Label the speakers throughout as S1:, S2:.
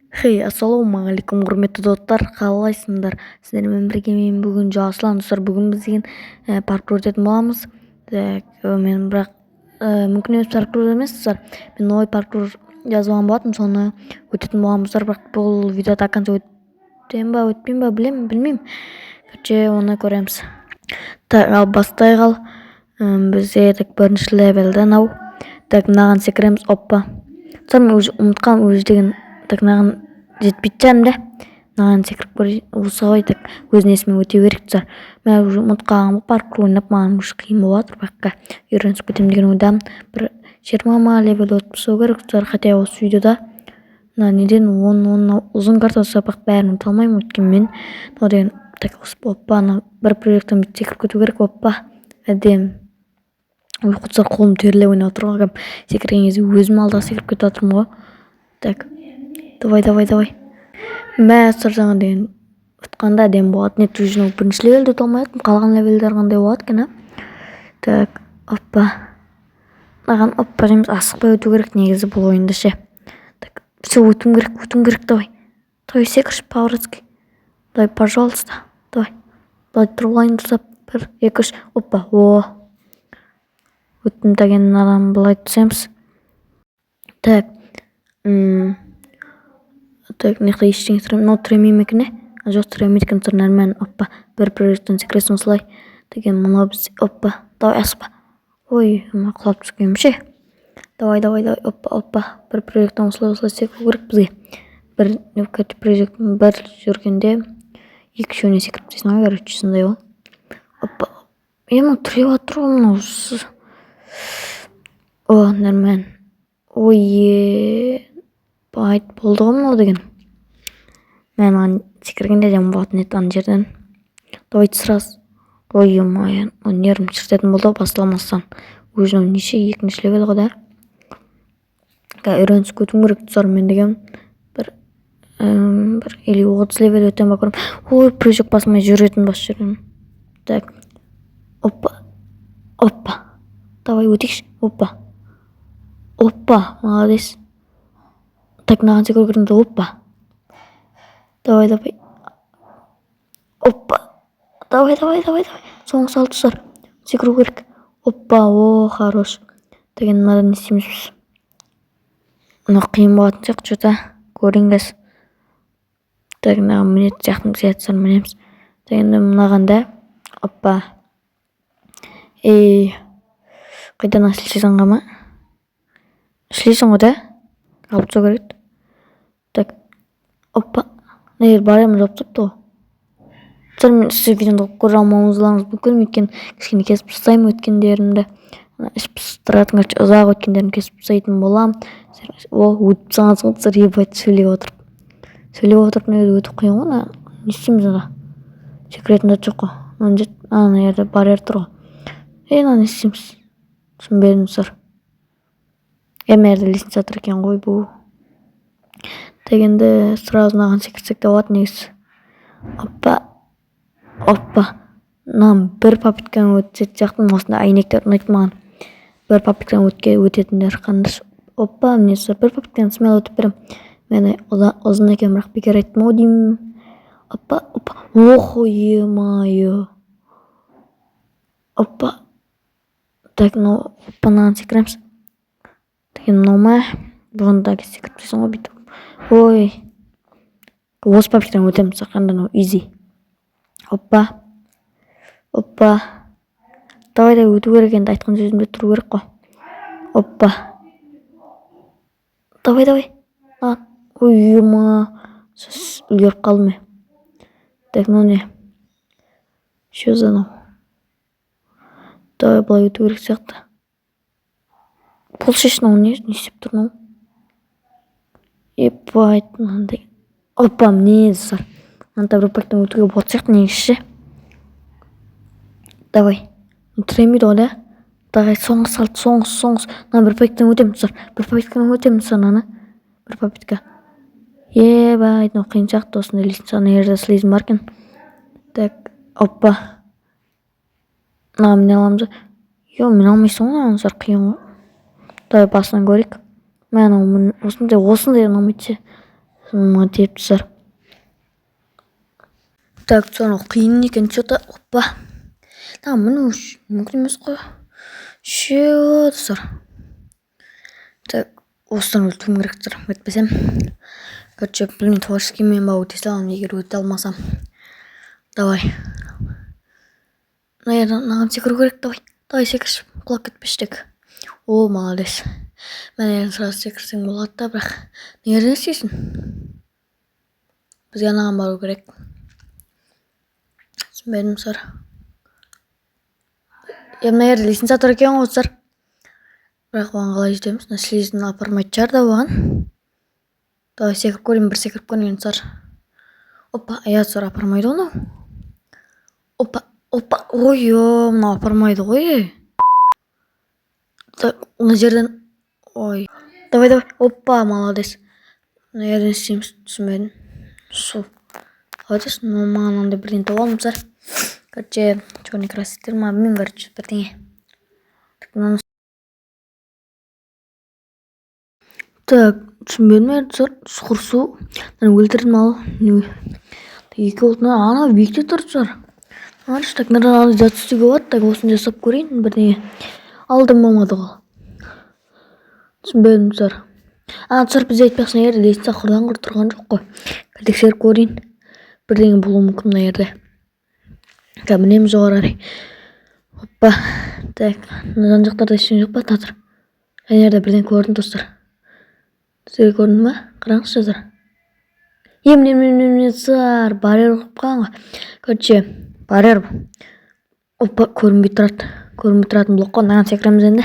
S1: Хей, ассалаумағалейкум, құрметті достар, қалайсыңдар? Сіздермен бірге мен бүгін Жасұлан достар. Бүгін біз деген паркур өтетін боламыз. Мен бірақ мүмкін емес паркур емес достар. Мен ой паркур жазып алған болатынмын, соны өтетін боламыз достар. Бірақ бұл видео до конца өтем ба өтпейм ба білмеймін. Короче, оны көреміз. Так, ал бастайық ал. Бізде бірінші левелді анау. Так, мынаған секіреміз. Оппа. Достар, мен ұмытқан өзі деген мынаған жетпейді жанымда. Мынаған секіріп көрейін. Осы ғой, так өз несімен өте керек достар. Мен уже ұмытқанмын, паркур ойнап маған уже қиын болып жатыр. Баққа үйренісіп кетемін деген ойдамын. Бір 20 левел өтіп түсу керек достар. Хотя осы видеода неден 10 ұзын карта сабақ бәрін өте алмаймын, өйткені мен деген так оппа, бір проекттен секіріп кету керек. Оппа, әдем. Достар, қолым теріле ойнап отыр ғой. Секірген кезде өзім алда секіріп кетіп жатырмын ғой. Так, давай. Мәстер жаңа деген ұтқанда әдем болады. Нет, уже бірінші левелді өте алмайатырмын. Қалған левелдер қандай болады екен, а? Так, оппа. Маған оппа дейміз, асықпай өту керек негізі бұл ойында ше. Так, все, өтуім керек, давай. Давай, секірші по-братски. Давай, пожалуйста, давай. Давай, тұрғылайын тұрсап, 1, 2, 3, оппа, о. Өттім деген адам былай түсеміз. Так, так, неқта ештеңе тіремейм екен, жоқ, тіремейді екен тұр, нормально. Оппа, бір проекттен секіресің осылай деген, мынау біз, оппа, давай, асықпа. Ой, құлап түскенім ше. Давай, оппа, бір проекттен осылай секіру керек бізге. Бір проекттен бір жүргенде екі үшеуіне секіріп тастайсың ғой, короче, сондай ғой. Оппа, мынау тіреп жатыр ғой мынау. О, нормально. Ой, байт болды ғой мынау деген. Мен маған секіргенде де болатын еді ана жерден. Давайте сразу. Ой, майын, нервім шіртетін болды ғой басталмастан. Өзінің неше екінші левел ғой да. Үйренісіп кетуім керек достар, мен деген бір или 30 левел өтем ба көрем. Ой, прыжок басмай жүретін жүрмін. Так, оппа. Давай, өтейікші. Оппа, молодец. Так, мынаған секіру керекті. Оппа. Давай. Оппа. Давай. Соңғы салды достар. Секіру керек. Оппа, о, хорош. Деген мынадан не істейміз біз. Мына қиын болатын сияқты, что-то көріңіз. Так, мынаған мінет сияқтың сияттысыр мінеміз. Дегенде мынағанда. Оппа. Қайдан шлейсің ма? Шлейсің ғой да? Алып түсу керек. Так, оппа. Негер барайым жоқ тұпты ғой. Тұр, мен сіз видеоны көре алмауыңыздарыңыз мүмкін, өткен кішкене кесіп тастаймын өткендерімді. Іш пыстыратын, ұзақ өткендерін кесіп тастайтын болам. Өтіп саңыз ғыдсыр, ебайт сөйлеп отырып негізі өтіп қиын ғой. Не істейміз ана? Секіретін зат жоқ қой. Ана жерде барьер тұр ғой. Не істейміз? Түсінбедім сыр. Мына жерде лестница тұр екен ғой бұл. Дегенде сразу мынаған секірсек те болады негізі. Оппа. Мынаған бір попыткамен өтсет сияқтымын. Осында әйнектер ұнайды маған. Бір попыткамен өтетіндер қандыр. Оппа, міне бір попыткамен смело өтіп берем. Мені ұзын екен, бірақ бекер айттым ау деймін. Оппа. Охо, е-майо. Оппа. Так, оппанан секіреміз. Деген мынау ма? Бұғындағы секіріп тесің ғой бүйтіп. Ой. Осы попыткамен өтеміз саққанда, изи. Оппа. Давай, өту керек енді, айтқан сөзімде тұру керек қой. Оппа. Давай. Ой, ема. Сіз үлгеріп қалдым мен. Так, не? Що за мынау? Давай, былай өту керек сияқты. Бұл шешін не істеп тұр мынау? Ебайт, мынандай. Оппа, міне достар. Мынандай бір пактан өтуге болады сияқты негізі. Давай. Тіремейді ғой да? Давай, соңғы салды, соңғы. Бір пактан өтеміз достар, наны. Бір попытка. Ебайт, қиын сияқты осында лестница, ана жерде слизм бар екен. Так, оппа. Міне аламыз. Мен алмайсың ғой, ана сар қиын ғой. Давай, басынан көрейік. Мен осындай ұнамайды ше. соңына тиіп тұр. Так, соны қиын екен, что-то опа. Мұны мүмкін емес қой. Шеу тұр. Так, осыдан өлтірім керек тұр. Өтпесем. Короче, білмеймін, творческий мен ба өте салам, егер өте алмасам. Давай. Наған секіру керек, давай. Давай секірші, құлап кетпештік. О, молодец. Мен ерін сразу секірсең болады да, бірақ нерден істейсің? Бізге анаған бару керек. Түсінбедім сыр. Мына ерді лестница тұр екен ғой сыр. Бірақ оған қалай жетеміз? Слизін апармайды шығар да оған. Давай секіріп көрейін, бір секіріп көрейін сыр. Опа, аят сыр апармайды оны. Опа, ой-ой, мына апармайды ғой. Мына жерден, ой. Давай, опа, молодец. Мына жерден істейміз, түсінбедім. Су. Қойдыс, маған андай бірден табалым сыр. Короче, черный краситель ма, білмеймін, короче, бірдеңе. Так, түсінбедім, сұқыр су. Өлтірдім ал. Екі отына, ана биікте тұр сыр. Так, надан зат істеуге болады, так, осын жасап көрейін, бірдеңе. Алдым болмады ғой. Түсінбедім сыр. Сыр бізде айтпақсың ерді, лестница құрдан құр тұрған жоқ қой. Тексеріп көрейін. Бірдеңе болуы мүмкін мына жерде. Мінеміз жоғары. Оппа. Так, жан жақтарда ештеңе жоқ па? Татыр. Және жерде бірден көрдім достар. Сізге көрдің ба? Қараңызшы сыр. Міне сыр. Барьер қойып қалған ғой. Короче, барьер бұл. Оппа, көрінбей тұратын блок қой. Наған секіреміз енді.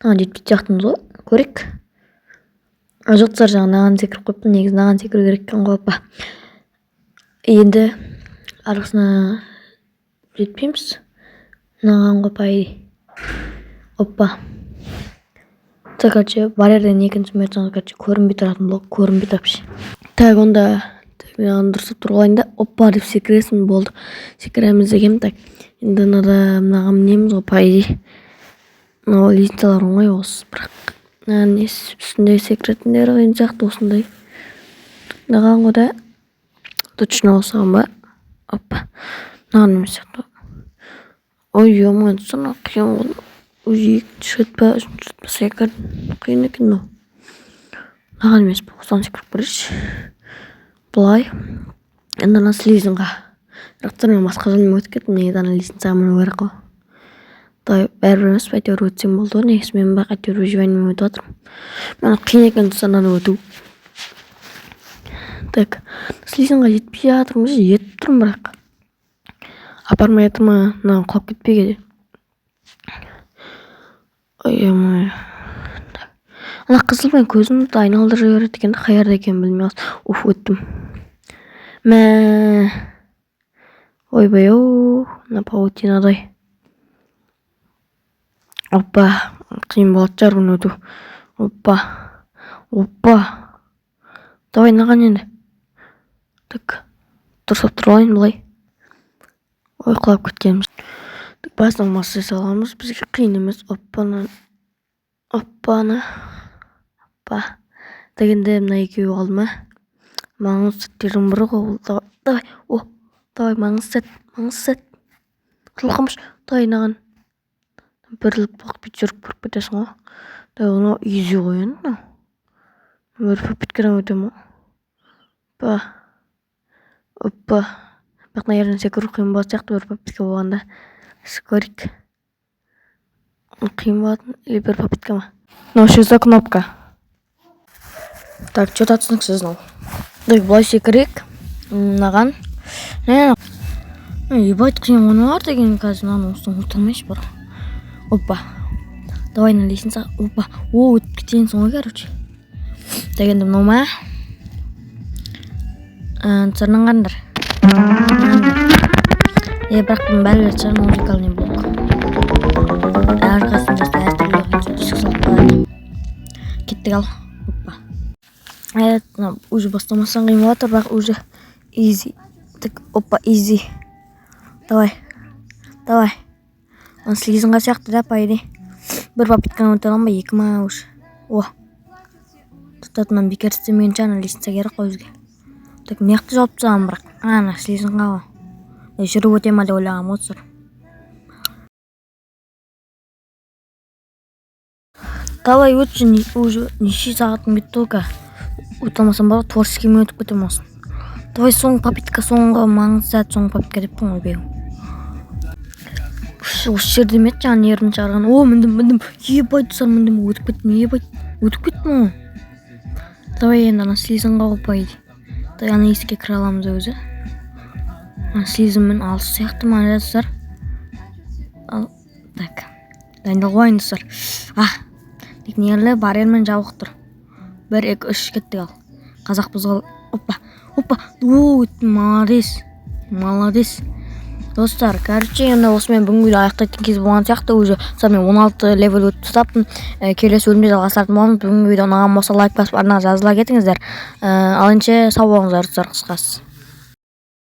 S1: Наған жетпей жақтымыз ғой. Көрек. Жоқ сыр жаңа наған секіріп қойыпты. Негіз наған секіру керек екен ғой. Оппа. Енді арқысына жетпейміз. Наған қойпайды. Оппа. Короче, барьерден екінші түсінбедім. Короче, көрінбей тұратын блок. Көрінбей вообще. Так, онда маған дұрыстап тұрғылайын да. Оппа деп секіресің болды. Секіреміз деген. Так, енді мынаған мінеміз ғой пайды. Мынау лестницалар оңай осы. Бірақ үстінде секіретіндері қиын сияқты осындай. Мынаған ғой да. Точно осыған ба? Оппа. Мынаған емес сияқты. Ой, ё-моё, соны қиын ғой. Өзі түшетпа секір. Қиын екен но. Мынаған емес бұл. Осыған секіріп көрейші. Бұлай. Енді ана слизінға. Рақтар мен басқа жолмен өтіп кеттім. Негізі ана лестницаға міну керек қой. Давай, бәрібір емес па, әйтеуір өтсем болды ғой. Негізі мен бақ әйтеуір выживаниемен өтіп жатырмын. Мен қиын екен тұсананы өту. Так, слизінға жетпей жатырмын. Жетіп тұрмын бірақ. Апармай жатыр ма? Мынаған құлап кетпеге. Ой-ой-ой. Ана қызыл мен көзімді айналдырып жібереді екен. Қай жерде екенін білмей қалдым. Өттім. Ойбай-оу. Мына паутинадай. Оппа. Қиын болады шығар бұны өту. Оппа. Давай, наған енді. Так. Дұрыстап тұрғылайын бұлай. Ой, құлап кеткеніміз. Басынан массы саламыз. Бізге қиын емес. Оппаны. Дегенде мына екеуі қалды ма? Маңыз сәттердің бірі ғой. Давай, маңыз сәт. Қылқамыш. Давай, наған. Бірлік бақ бет жүріп көріп кетесің ғой. Давай, оны изи қойын. Бір попиткадан өтем ғой. Оппа. Бақ на ерден секіру қиын болады сияқты бір попитка болғанда. Көрейік. Қиын болатын. Или бір попитка ма? Но что за кнопка? Так, что-то түсініксіз ол. Так, бұлай секірейік. Наған. Ебать, қиын оны бар деген қазір наны осыдан ұтылмайшы бар. Опа. Давай на лестница. Опа. Өтіп кетейінсің ғой, короче. Так, енді мынау ма? Сырнан қандар. Бірақ бұның бәрі шығар музыкальный блок. Әрқасын жасты әртүрлі түсік салып қалады. Кеттік ал. Опа. Уже бастамасан қиын болады, бірақ уже easy. Так, опа, easy. Давай. Слизінға сияқты да пайды. Бір попитканы өте алам ба, екі ма уже. автотынан бекер істемеген чана лестница керек қой бізге. Так мықты жауып тастағанмын бірақ ана істейсің қала жүріп өте ма деп ойлағанмын ғой достар. Давай өтші, уже неше сағатым кетті ғой. Өте алмасам бар творческиймен өтіп кетемін осыны. Давай соңғы попытка, соңғы маңызды сәт, соңғы попытка деппін ғой беу. Осы жерде ме жаңа нервін шығарған. О, міндім. Ебай достар, міндім өтіп кеттім. Өтіп кеттім ғой. Давай енді ана слизін қауып Давай ана есікке кіре аламыз өзі. Ана слизінмен алыс сияқты ма достар. Так. Дайындал қойын достар. Нелі барьермен жабық тұр. 1, 2, 3 кеттік ал. Қазақпыз ғой. Опа. Молодец. Достар, короче, енді осымен бүгінгі видео аяқтайтын кез болған сияқты. Уже мен 16 левел өтіп тастаппын. Келесі бөлімде жалғастыратын боламыз. Бүгінгі видео ұнаған болса лайк басып арнаға жазыла кетіңіздер. Ал енді сау болыңыздар достар, қысқасы.